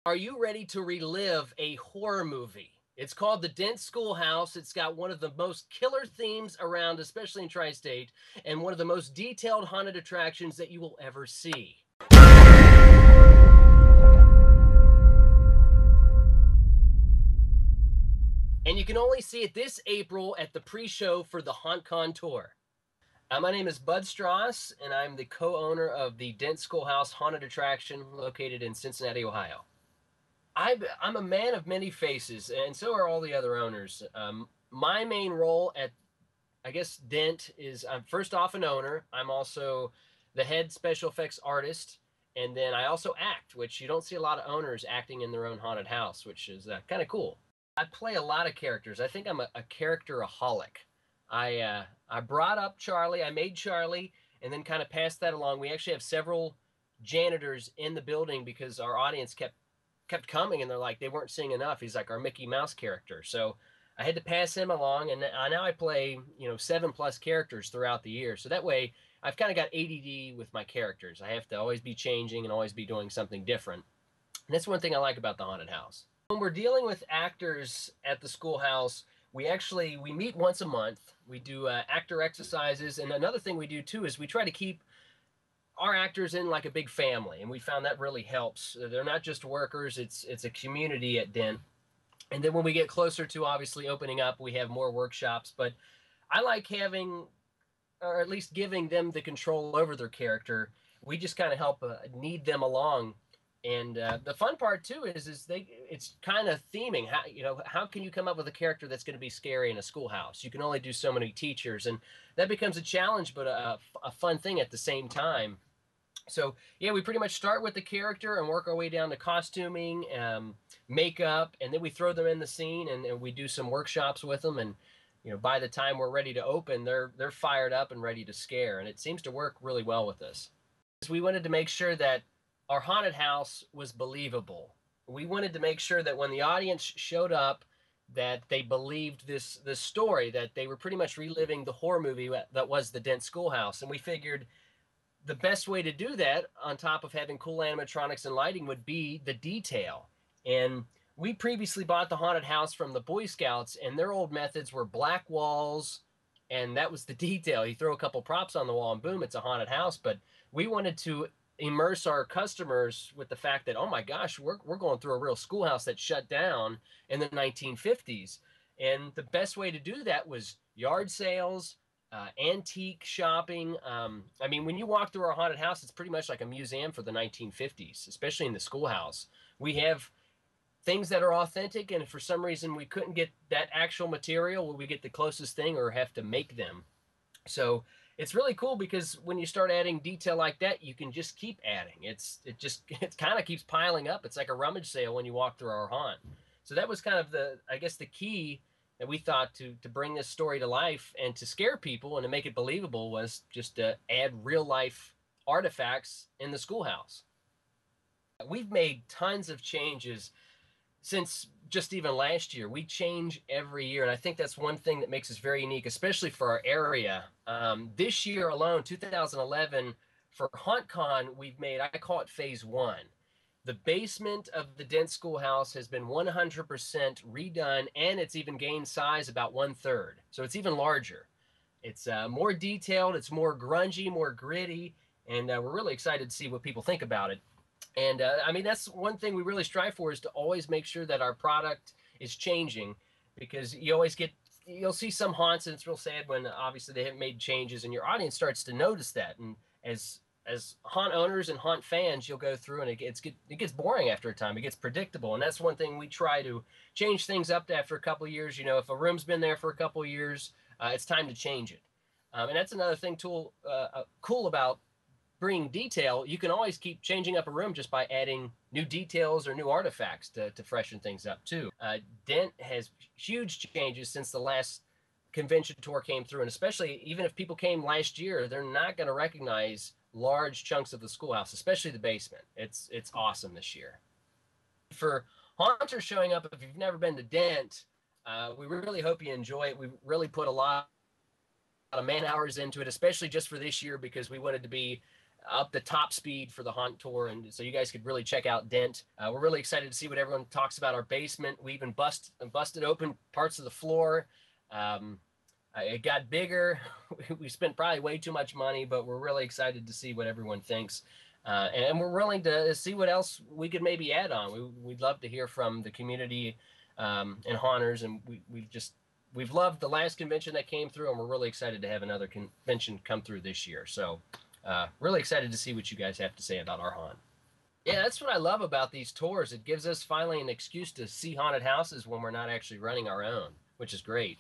Are you ready to relive a horror movie? It's called the Dent Schoolhouse. It's got one of the most killer themes around, especially in Tri-State, and one of the most detailed haunted attractions that you will ever see. And you can only see it this April at the pre-show for the HAuNTcon tour. My name is Bud Stross, and I'm the co-owner of the Dent Schoolhouse haunted attraction located in Cincinnati, Ohio. I'm a man of many faces, and so are all the other owners. My main role at, I guess, Dent is I'm first off an owner. I'm also the head special effects artist, and then I also act, which you don't see a lot of owners acting in their own haunted house, which is kind of cool. I play a lot of characters. I think I'm a characteraholic. I brought up Charlie. I made Charlie, and then kind of passed that along. We actually have several janitors in the building because our audience kept coming, and they're like they weren't seeing enough. He's like our Mickey Mouse character, so I had to pass him along, and now I play 7+ characters throughout the year. So that way, I've kind of got ADD with my characters. I have to always be changing and always be doing something different. And that's one thing I like about the haunted house. When we're dealing with actors at the schoolhouse, we meet once a month. We do actor exercises, and another thing we do too is we try to keep our actors in like a big family, and we found that really helps. They're not just workers; it's a community at Dent. And then when we get closer to obviously opening up, we have more workshops. But I like having, or at least giving them the control over their character. We just kind of help lead them along. And the fun part too is it's kind of theming. How can you come up with a character that's going to be scary in a schoolhouse? You can only do so many teachers, and that becomes a challenge, but a fun thing at the same time. So yeah, we pretty much start with the character and work our way down to costuming, makeup, and then we throw them in the scene, and we do some workshops with them. And by the time we're ready to open, they're fired up and ready to scare, and it seems to work really well with us. We wanted to make sure that our haunted house was believable. We wanted to make sure that when the audience showed up, that they believed this story, that they were pretty much reliving the horror movie that was the Dent Schoolhouse. And we figured the best way to do that, on top of having cool animatronics and lighting, would be the detail. And we previously bought the haunted house from the Boy Scouts, and their old methods were black walls, and that was the detail. You throw a couple props on the wall, and boom, it's a haunted house. But we wanted to immerse our customers with the fact that, oh my gosh, we're going through a real schoolhouse that shut down in the 1950s. And the best way to do that was yard sales, antique shopping. I mean, when you walk through our haunted house, it's pretty much like a museum for the 1950s, especially in the schoolhouse. We have things that are authentic, and if for some reason we couldn't get that actual material, we get the closest thing or have to make them. So it's really cool because when you start adding detail like that, you can just keep adding. It kind of keeps piling up. It's like a rummage sale when you walk through our haunt. So that was kind of I guess the key that we thought to bring this story to life and to scare people and to make it believable was just to add real life artifacts in the schoolhouse. We've made tons of changes since just even last year. We change every year, and I think that's one thing that makes us very unique, especially for our area. This year alone, 2011, for HauNTcon, we've made, I call it phase one. The basement of the Dent Schoolhouse has been 100% redone, and it's even gained size about 1/3. So it's even larger. It's more detailed, it's more grungy, more gritty, and we're really excited to see what people think about it. And I mean, that's one thing we really strive for, is to always make sure that our product is changing, because you'll see some haunts, and it's real sad when obviously they haven't made changes, and your audience starts to notice that. And as haunt owners and haunt fans, you'll go through and it gets boring after a time. It gets predictable, and that's one thing we try to change things up after a couple of years. If a room's been there for a couple of years, it's time to change it. And that's another thing cool about bringing detail. You can always keep changing up a room just by adding new details or new artifacts to freshen things up too. Dent has huge changes since the last convention tour came through, and especially even if people came last year, they're not going to recognize large chunks of the schoolhouse, especially the basement. It's awesome this year. For haunters showing up, if you've never been to Dent, we really hope you enjoy it. We really put a lot of man hours into it, especially just for this year, because we wanted to be up the top speed for the haunt tour, and so you guys could really check out Dent. We're really excited to see what everyone talks about our basement. We even busted open parts of the floor. It got bigger. We spent probably way too much money, but we're really excited to see what everyone thinks. And we're willing to see what else we could maybe add on. We'd love to hear from the community and haunters, and we've loved the last convention that came through, and we're really excited to have another convention come through this year. So really excited to see what you guys have to say about our haunt. Yeah, that's what I love about these tours. It gives us finally an excuse to see haunted houses when we're not actually running our own, which is great.